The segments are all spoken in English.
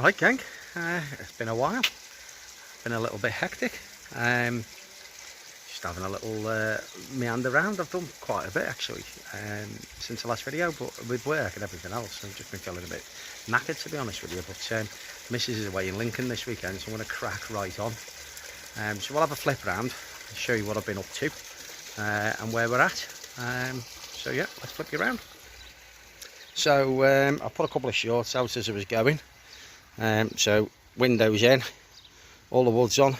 Alright gang, it's been a while, been a little bit hectic, just having a little meander around. I've done quite a bit actually since the last video, but with work and everything else I've just been feeling a bit knackered, to be honest with you. But Mrs is away in Lincoln this weekend, so I'm going to crack right on. So we'll have a flip around and show you what I've been up to and where we're at. So yeah, let's flip you around. So I put a couple of shorts out as I was going. So windows in, all the wood's on,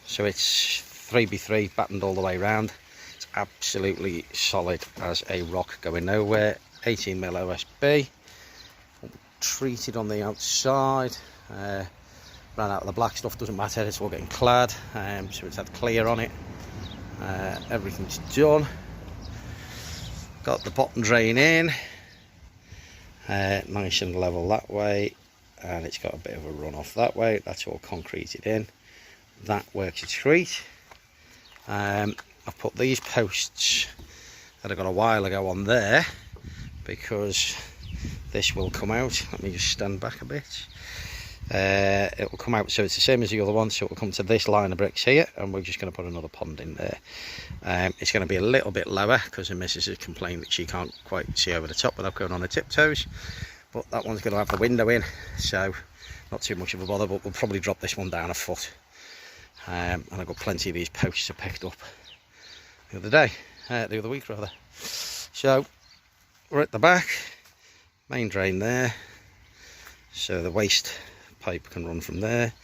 so it's 3x3 battened all the way round. It's absolutely solid as a rock, going nowhere. 18mm OSB, treated on the outside. Ran out of the black stuff, doesn't matter, it's all getting clad. So it's had clear on it. Everything's done. Got the bottom drain in, nice and level that way, and it's got a bit of a run off that way. That's all concreted in. That works a treat. I've put these posts that I got a while ago on there because this will come out. Let me just stand back a bit. It will come out, so it's the same as the other one, so it will come to this line of bricks here, and we're just going to put another pond in there. It's going to be a little bit lower because the missus has complained that she can't quite see over the top without going on her tiptoes, but that one's going to have the window in, so not too much of a bother. But we'll probably drop this one down a foot. And I've got plenty of these posts I picked up the other week rather. So we're at the back, main drain there, so the waste pipe can run from there.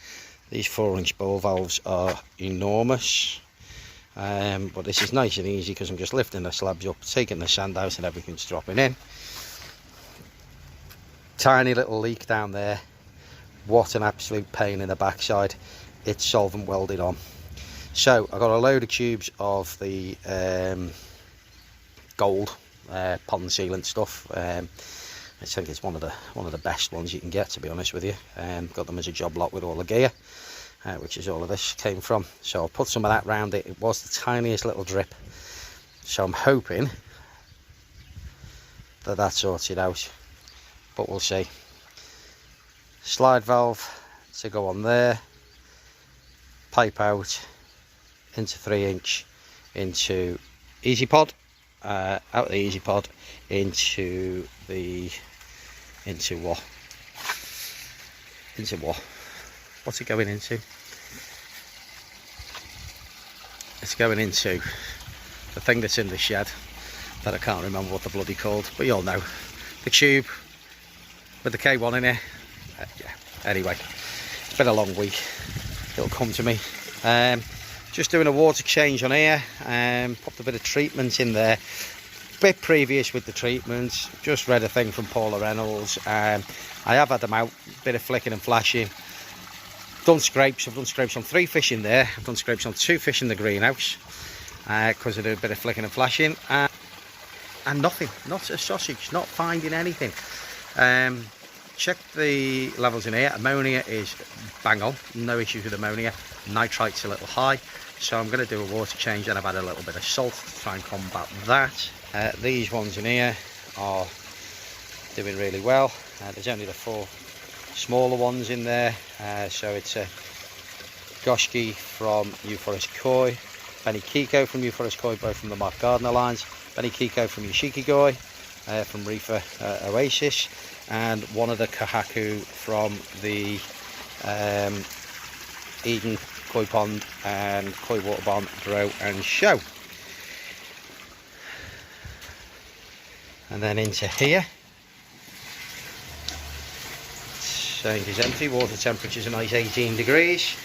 These 4-inch ball valves are enormous, but this is nice and easy because I'm just lifting the slabs up, taking the sand out, and everything's dropping in. Tiny little leak down there. What an absolute pain in the backside. It's solvent welded on. So I got a load of tubes of the gold pond sealant stuff. I think it's one of the best ones you can get, to be honest with you. Got them as a job lot with all the gear, which is all of this came from. So I'll put some of that round it. It was the tiniest little drip, so I'm hoping that that sorts it out, but we'll see. Slide valve to go on there, pipe out into 3-inch into Easy Pod, out of the Easy Pod into what? What's it going into? It's going into the thing that's in the shed that I can't remember what the bloody called, but you all know, the tube with the K1 in it. Yeah, anyway, it's been a long week. It'll come to me. Just doing a water change on here, popped a bit of treatment in there. Bit previous with the treatment, just read a thing from Paula Reynolds. I have had them out, bit of flicking and flashing. Done scrapes. I've done scrapes on 3 fish in there. I've done scrapes on 2 fish in the greenhouse because I do a bit of flicking and flashing, and nothing, not a sausage, not finding anything. Check the levels in here. Ammonia is bang on, no issues with ammonia. Nitrite's a little high, so I'm going to do a water change, and I've had a little bit of salt to try and combat that. These ones in here are doing really well. There's only the 4 smaller ones in there, so it's a Goshki from New Forest Koi, Benny Kiko from New Forest Koi, both from the Mark Gardner lines, Benny Kiko from Yoshiki Koi, from Reefer Oasis, and one of the Kahaku from the Eden Koi Pond and Koi Water Barn Grow and Show. And then into here, tank is empty, water temperature's a nice 18 degrees.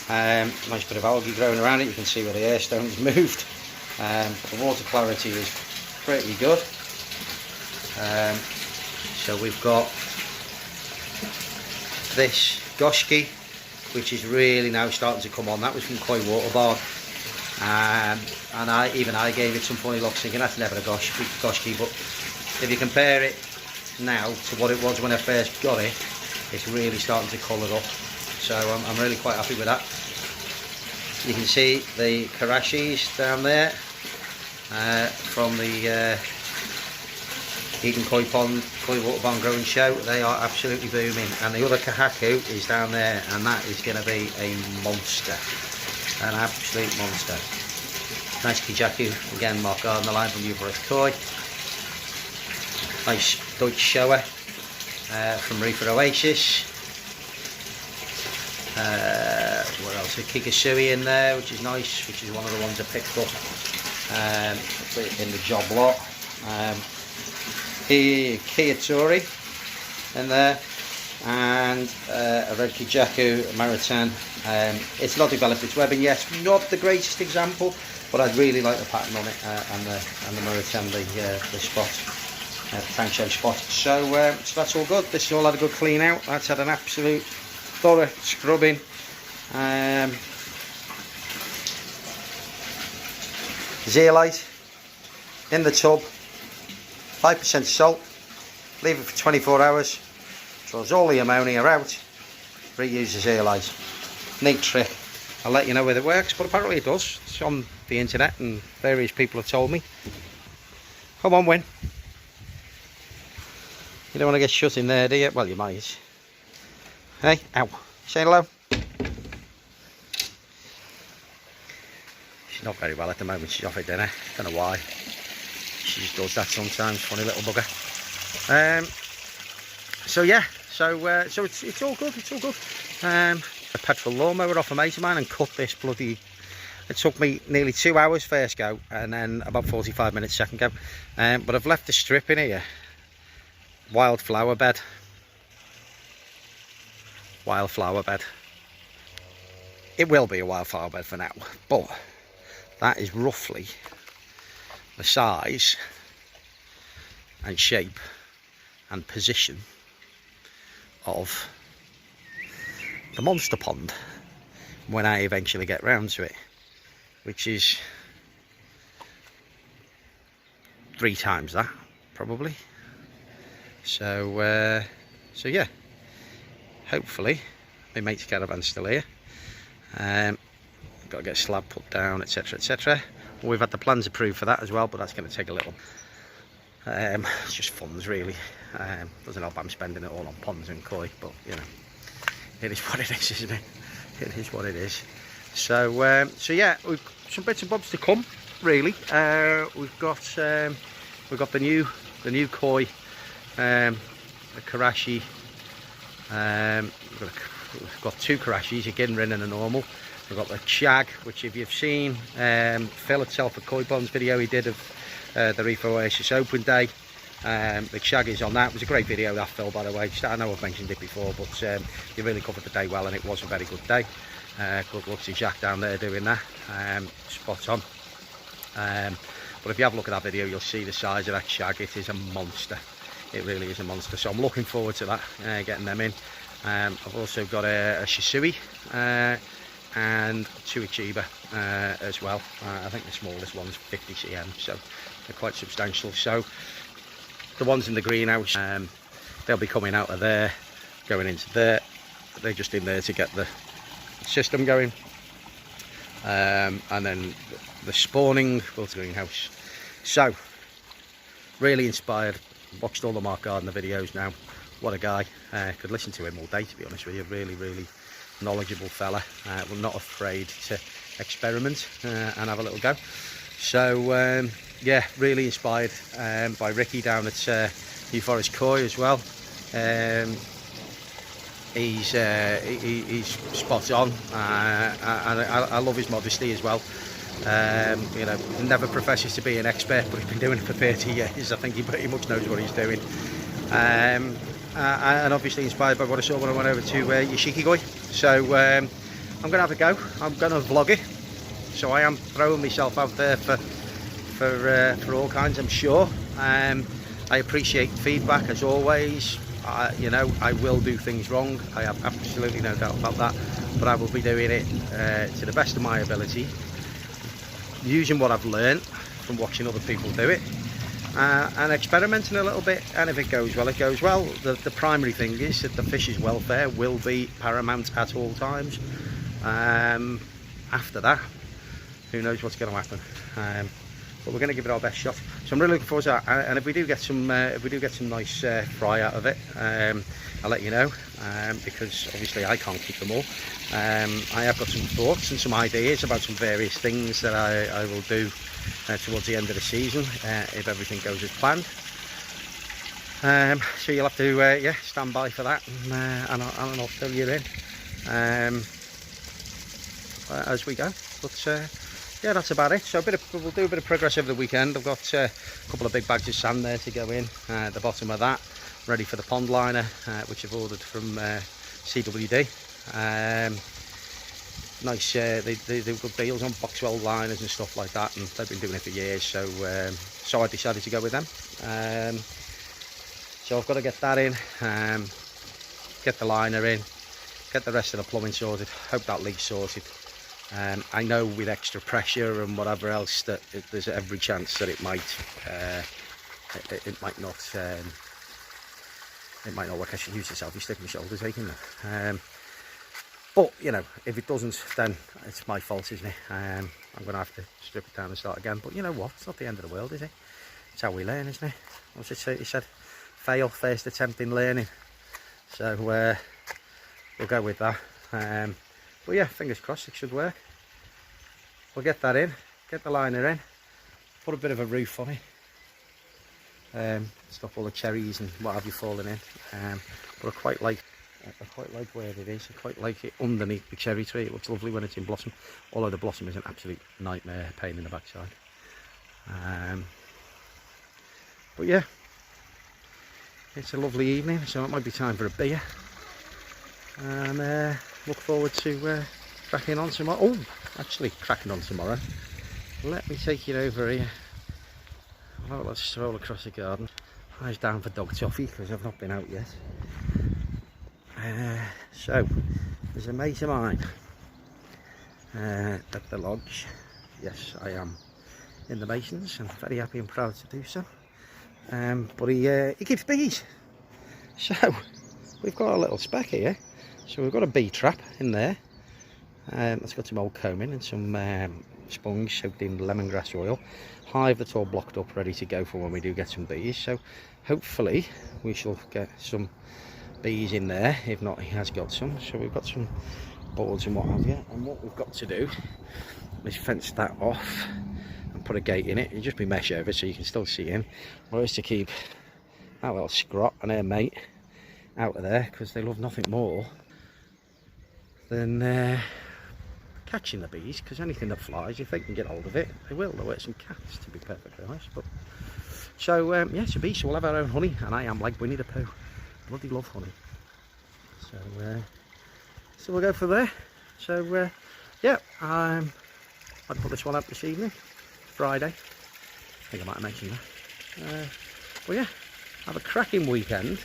Nice bit of algae growing around it, you can see where the air stone's moved. The water clarity is pretty good. So we've got this Goshki, which is really now starting to come on. That was from Koi Water Barn, and I gave it some funny looks, thinking that's never a Goshki, but if you compare it now to what it was when I first got it, it's really starting to colour up, so I'm really quite happy with that. You can see the Karashis down there from the Egan Koi Water Pond Growing Show. They are absolutely booming. And the other Kohaku is down there, and that is going to be a monster. An absolute monster. Nice Kijaku, again, Mark Gardner line from New Forest Koi. Nice Deutsche Shower from Reefer Oasis. What else? A Kikasui in there, which is nice, which is one of the ones I picked up in the job lot. Kiatori in there, and a red Kijaku, a Maritain. It's not developed its webbing yet, not the greatest example, but I really like the pattern on it, and the Maritain, the spot, the tank show spot. So that's all good. This has all had a good clean out. That's had an absolute thorough scrubbing. Zeolite in the tub, 5% salt, leave it for 24 hours, draws all the ammonia out, reuse the zeolite. Neat trick. I'll let you know whether it works, but apparently it does. It's on the internet and various people have told me. Come on, Win. You don't want to get shut in there, do you? Well, you might. Hey, ow. Say hello. She's not very well at the moment. She's off at dinner. Don't know why. She just does that sometimes. Funny little bugger. So yeah. So it's all good. It's all good. A petrol lawnmower off a mate of mine and cut this bloody. It took me nearly 2 hours first go, and then about 45 minutes second go. But I've left the strip in here. Wildflower bed. Wildflower bed. It will be a wildflower bed for now, but that is roughly the size and shape and position of the monster pond when I eventually get round to it, which is 3 times that probably. So yeah, hopefully my mate's caravan's still here. Got to get a slab put down, etc, etc. We've had the plans approved for that as well, but that's going to take a little. It's just funds really. Doesn't help I'm spending it all on ponds and koi, but you know, it is what it is, isn't it? It is what it is. So yeah, we've some bits and bobs to come really. We've got the new koi, the Karashi. We've got 2 Karashis, a Ginrin and a normal. We've got the Shag, which if you've seen Phil at Telford Koi Ponds video he did of the Reefer Oasis Open Day, the Shag is on that. It was a great video that, Phil, by the way. I know I've mentioned it before, but you really covered the day well, and it was a very good day. Good luck to Jack down there doing that, spot on. But if you have a look at that video, you'll see the size of that Shag. It is a monster. It really is a monster. So I'm looking forward to that, getting them in. I've also got a Shisui and 2 Achiba as well. I think the smallest one's 50 cm, so they're quite substantial. So the ones in the greenhouse, they'll be coming out of there, going into there. They're just in there to get the system going, and then the spawning will to the greenhouse. So really inspired. Watched all the Mark Gardner videos now. What a guy. Could listen to him all day, to be honest with you. Really knowledgeable fella. We're not afraid to experiment and have a little go. So yeah, really inspired by Ricky down at New Forest Koi as well. He's spot on, and I love his modesty as well. You know, never professes to be an expert, but he's been doing it for 30 years. I think he pretty much knows what he's doing. And obviously inspired by what I saw when I went over to Yoshiki Koi. So I'm going to have a go. I'm going to vlog it. So I am throwing myself out there for all kinds, I'm sure. I appreciate feedback as always. You know, I will do things wrong. I have absolutely no doubt about that. But I will be doing it to the best of my ability, using what I've learned from watching other people do it, and experimenting a little bit. And if it goes well, it goes well. The primary thing is that the fish's welfare will be paramount at all times. After that, who knows what's going to happen. but we're going to give it our best shot. So I'm really looking forward to that. And if we do get some nice fry out of it, I'll let you know, because obviously I can't keep them all. I have got some thoughts and some ideas about some various things that I will do towards the end of the season, if everything goes as planned. So you'll have to stand by for that, and I'll fill you in as we go. But yeah, that's about it. So we'll do a bit of progress over the weekend. I've got a couple of big bags of sand there to go in at the bottom of that, ready for the pond liner, which I've ordered from CWD. Nice, they do good deals on Boxwell liners and stuff like that, and they've been doing it for years, so I decided to go with them. So I've got to get that in, get the liner in, get the rest of the plumbing sorted, hope that leak's sorted. I know with extra pressure and whatever else that there's every chance that it might not work. I should use this selfie stick, my shoulder's aching now. But you know, if it doesn't, then it's my fault, isn't it? I'm going to have to strip it down and start again. But you know what? It's not the end of the world, is it? It's how we learn, isn't it? What's it say? He said, fail first attempt in learning. So we'll go with that. But yeah, fingers crossed it should work. We'll get that in, get the liner in, put a bit of a roof on it, stop all the cherries and what have you falling in. But I quite like where it is. I quite like it underneath the cherry tree. It looks lovely when it's in blossom, although the blossom is an absolute nightmare, pain in the backside. But yeah, it's a lovely evening, so it might be time for a beer. And look forward to cracking on tomorrow. Oh, actually cracking on tomorrow. Let me take you over here. Well, let's stroll across the garden. I was down for dog toffee because I've not been out yet. So there's a mate of mine at the lodge. Yes, I am in the Masons and very happy and proud to do so. But he keeps bees. So we've got a little speck here. So we've got a bee trap in there. It's got some old combing and some sponge soaked in lemongrass oil. Hive that's all blocked up, ready to go for when we do get some bees. So hopefully we shall get some bees in there. If not, he has got some. So we've got some boards and what have you. And what we've got to do is fence that off and put a gate in it. It'll just be mesh over so you can still see him. Whereas to keep that little scrot and her mate out of there, because they love nothing more than catching the bees, because anything that flies, if they can get hold of it, they will. They'll hurt some cats, to be perfectly honest. But so yeah, it's a bee, so we'll have our own honey, and I am like Winnie the Pooh, bloody love honey. So we'll go from there. So yeah, I'd put this one up this evening, Friday. I think I might have mentioned that. But yeah, have a cracking weekend.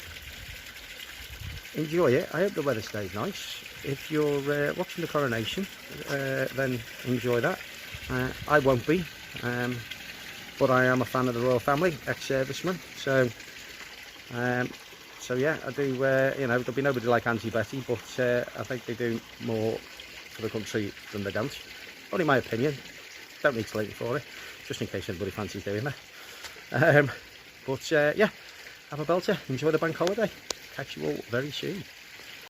Enjoy it. I hope the weather stays nice. If you're watching the coronation, then enjoy that. I won't be, but I am a fan of the royal family, ex-serviceman. So yeah, I do. You know, there'll be nobody like Auntie Betty, but I think they do more for the country than they don't. Only my opinion. Don't need to link for it, just in case anybody fancies doing that. But yeah, have a belter. Enjoy the bank holiday. Catch you all very soon.